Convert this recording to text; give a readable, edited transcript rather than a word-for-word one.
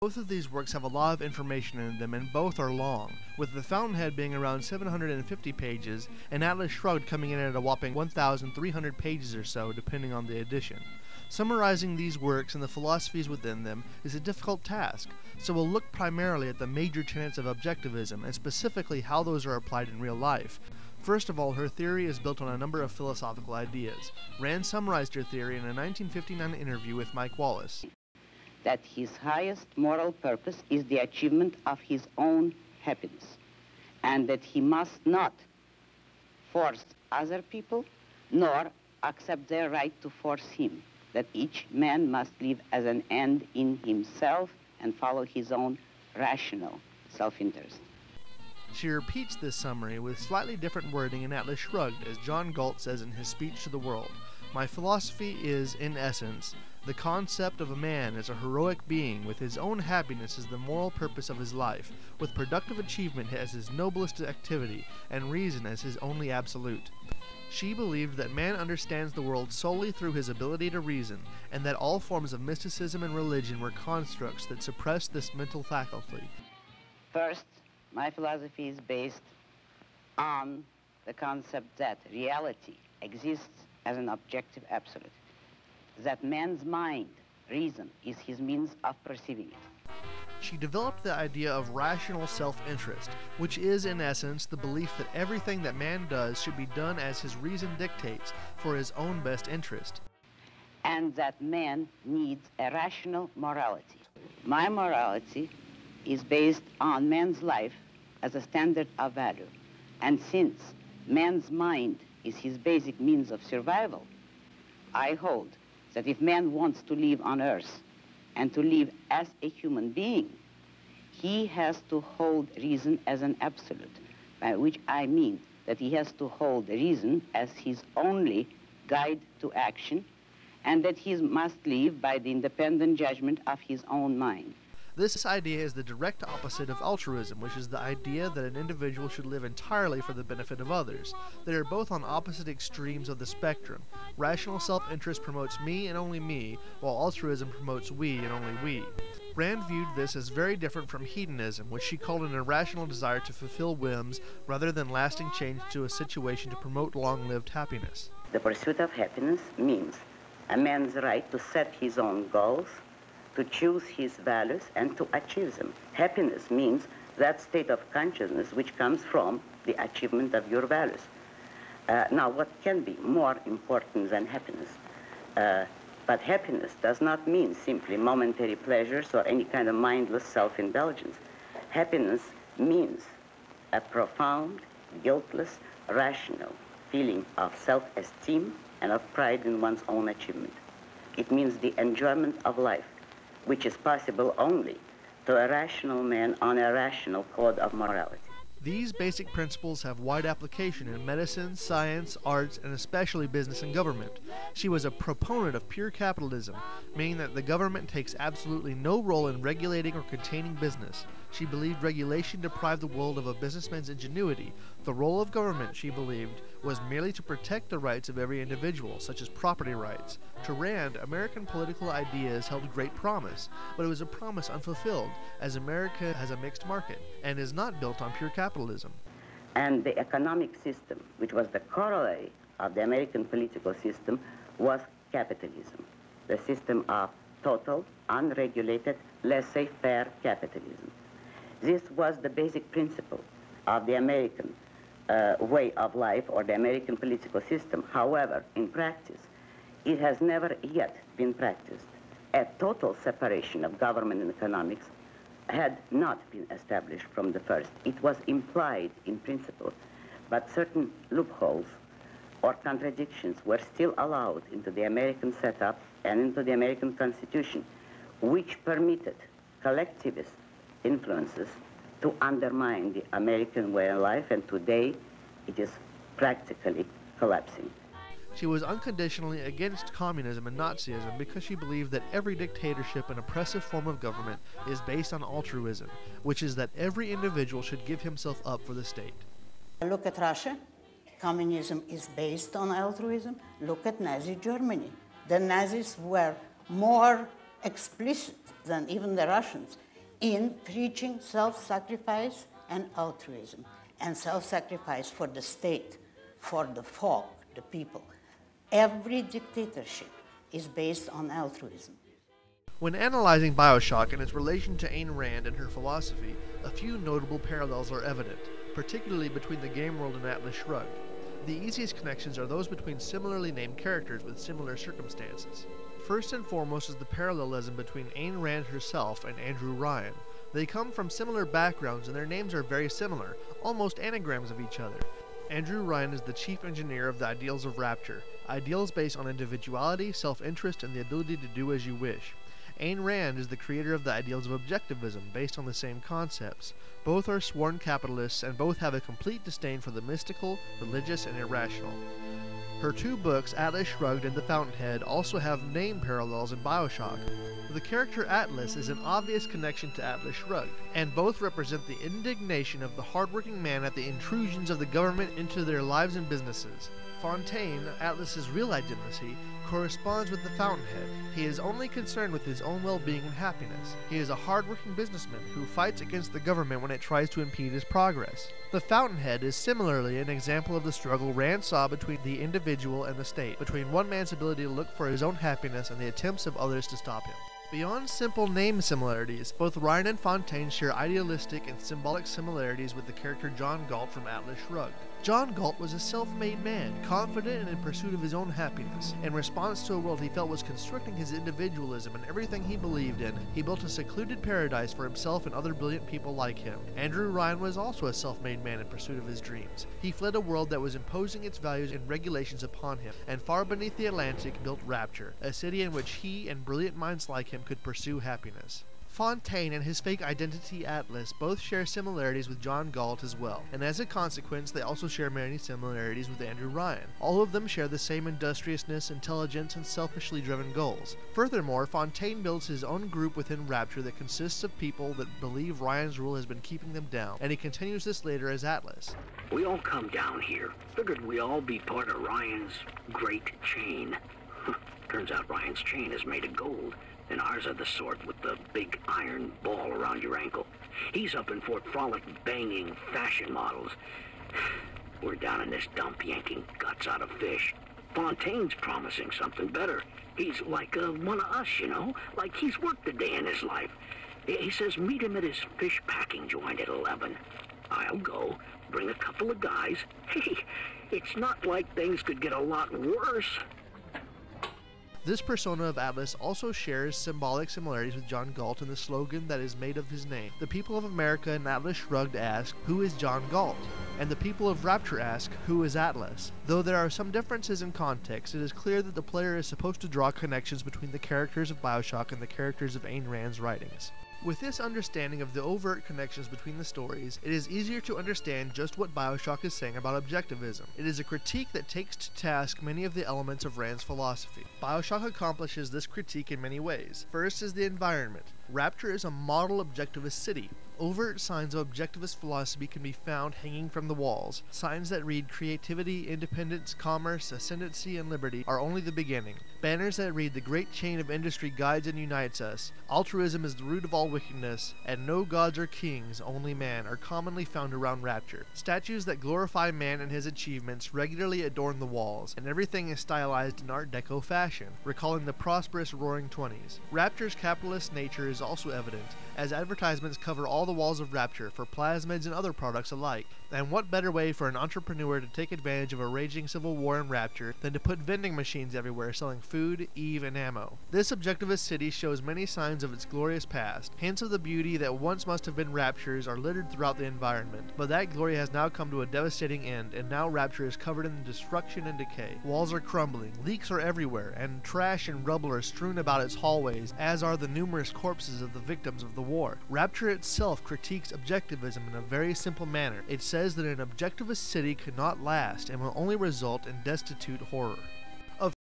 Both of these works have a lot of information in them, and both are long, with The Fountainhead being around 750 pages, and Atlas Shrugged coming in at a whopping 1,300 pages or so, depending on the edition. Summarizing these works and the philosophies within them is a difficult task, so we'll look primarily at the major tenets of objectivism, and specifically how those are applied in real life. First of all, her theory is built on a number of philosophical ideas. Rand summarized her theory in a 1959 interview with Mike Wallace. That his highest moral purpose is the achievement of his own happiness, and that he must not force other people, nor accept their right to force him, that each man must live as an end in himself and follow his own rational self-interest. She repeats this summary with slightly different wording in Atlas Shrugged, as John Galt says in his speech to the world. My philosophy is, in essence, the concept of a man as a heroic being with his own happiness as the moral purpose of his life, with productive achievement as his noblest activity, and reason as his only absolute. She believed that man understands the world solely through his ability to reason, and that all forms of mysticism and religion were constructs that suppressed this mental faculty. First, my philosophy is based on the concept that reality exists as an objective absolute, that man's mind, reason, is his means of perceiving it. She developed the idea of rational self-interest, which is, in essence, the belief that everything that man does should be done as his reason dictates, for his own best interest. And that man needs a rational morality. My morality is based on man's life as a standard of value. And since man's mind is his basic means of survival, I hold that if man wants to live on earth and to live as a human being, he has to hold reason as an absolute, by which I mean that he has to hold reason as his only guide to action, and that he must live by the independent judgment of his own mind. This idea is the direct opposite of altruism, which is the idea that an individual should live entirely for the benefit of others. They are both on opposite extremes of the spectrum. Rational self-interest promotes me and only me, while altruism promotes we and only we. Rand viewed this as very different from hedonism, which she called an irrational desire to fulfill whims rather than lasting change to a situation to promote long-lived happiness. The pursuit of happiness means a man's right to set his own goals, to choose his values, and to achieve them. Happiness means that state of consciousness which comes from the achievement of your values. Now, what can be more important than happiness? But happiness does not mean simply momentary pleasures or any kind of mindless self-indulgence. Happiness means a profound, guiltless, rational feeling of self-esteem and of pride in one's own achievement. It means the enjoyment of life, which is possible only to a rational man on a rational code of morality. These basic principles have wide application in medicine, science, arts, and especially business and government. She was a proponent of pure capitalism, meaning that the government takes absolutely no role in regulating or containing business. She believed regulation deprived the world of a businessman's ingenuity. The role of government, she believed, was merely to protect the rights of every individual, such as property rights. To Rand, American political ideas held great promise, but it was a promise unfulfilled, as America has a mixed market and is not built on pure capitalism. And the economic system, which was the corollary of the American political system, was capitalism, the system of total, unregulated, laissez-faire capitalism. This was the basic principle of the American way of life, or the American political system. However, in practice, it has never yet been practiced. A total separation of government and economics had not been established from the first. It was implied in principle, but certain loopholes or contradictions were still allowed into the American setup and into the American Constitution, which permitted collectivist influences to undermine the American way of life, and today it is practically collapsing. She was unconditionally against communism and Nazism because she believed that every dictatorship and oppressive form of government is based on altruism, which is that every individual should give himself up for the state. Look at Russia. Communism is based on altruism. Look at Nazi Germany. The Nazis were more explicit than even the Russians in preaching self-sacrifice and altruism, and self-sacrifice for the state, for the folk, the people. Every dictatorship is based on altruism. When analyzing Bioshock and its relation to Ayn Rand and her philosophy, a few notable parallels are evident, particularly between the game world and Atlas Shrugged. The easiest connections are those between similarly named characters with similar circumstances. First and foremost is the parallelism between Ayn Rand herself and Andrew Ryan. They come from similar backgrounds and their names are very similar, almost anagrams of each other. Andrew Ryan is the chief engineer of the ideals of Rapture, ideals based on individuality, self-interest, and the ability to do as you wish. Ayn Rand is the creator of the ideals of Objectivism, based on the same concepts. Both are sworn capitalists, and both have a complete disdain for the mystical, religious, and irrational. Her two books, Atlas Shrugged and The Fountainhead, also have name parallels in Bioshock. The character Atlas is an obvious connection to Atlas Shrugged, and both represent the indignation of the hardworking man at the intrusions of the government into their lives and businesses. Fontaine, Atlas's real identity, corresponds with the Fountainhead. He is only concerned with his own well-being and happiness. He is a hard-working businessman who fights against the government when it tries to impede his progress. The Fountainhead is similarly an example of the struggle Rand saw between the individual and the state, between one man's ability to look for his own happiness and the attempts of others to stop him. Beyond simple name similarities, both Ryan and Fontaine share idealistic and symbolic similarities with the character John Galt from Atlas Shrugged. John Galt was a self-made man, confident and in pursuit of his own happiness. In response to a world he felt was constricting his individualism and everything he believed in, he built a secluded paradise for himself and other brilliant people like him. Andrew Ryan was also a self-made man in pursuit of his dreams. He fled a world that was imposing its values and regulations upon him, and far beneath the Atlantic built Rapture, a city in which he and brilliant minds like him could pursue happiness. Fontaine and his fake identity Atlas both share similarities with John Galt as well, and as a consequence they also share many similarities with Andrew Ryan. All of them share the same industriousness, intelligence, and selfishly driven goals. Furthermore, Fontaine builds his own group within Rapture that consists of people that believe Ryan's rule has been keeping them down, and he continues this later as Atlas. We all come down here. Figured we all be part of Ryan's great chain. Turns out Ryan's chain is made of gold, and ours are the sort with the big iron ball around your ankle. He's up in Fort Frolic banging fashion models. We're down in this dump yanking guts out of fish. Fontaine's promising something better. He's like one of us, you know, like he's worked a day in his life. He says meet him at his fish packing joint at 11. I'll go, bring a couple of guys. Hey, it's not like things could get a lot worse. This persona of Atlas also shares symbolic similarities with John Galt in the slogan that is made of his name. The people of America in Atlas Shrugged ask, "Who is John Galt?" And the people of Rapture ask, "Who is Atlas?" Though there are some differences in context, it is clear that the player is supposed to draw connections between the characters of Bioshock and the characters of Ayn Rand's writings. With this understanding of the overt connections between the stories, it is easier to understand just what Bioshock is saying about objectivism. It is a critique that takes to task many of the elements of Rand's philosophy. Bioshock accomplishes this critique in many ways. First is the environment. Rapture is a model objectivist city. Overt signs of objectivist philosophy can be found hanging from the walls. Signs that read creativity, independence, commerce, ascendancy, and liberty are only the beginning. Banners that read the great chain of industry guides and unites us, altruism is the root of all wickedness, and no gods or kings, only man, are commonly found around Rapture. Statues that glorify man and his achievements regularly adorn the walls, and everything is stylized in Art Deco fashion, recalling the prosperous Roaring Twenties. Rapture's capitalist nature is also evident, as advertisements cover all the walls of Rapture for plasmids and other products alike. And what better way for an entrepreneur to take advantage of a raging civil war in Rapture than to put vending machines everywhere selling food, Eve, and ammo. This objectivist city shows many signs of its glorious past. Hints of the beauty that once must have been Rapture's are littered throughout the environment, but that glory has now come to a devastating end, and now Rapture is covered in destruction and decay. Walls are crumbling, leaks are everywhere, and trash and rubble are strewn about its hallways, as are the numerous corpses of the victims of the war. Rapture itself critiques objectivism in a very simple manner. It says that an objectivist city cannot last and will only result in destitute horror.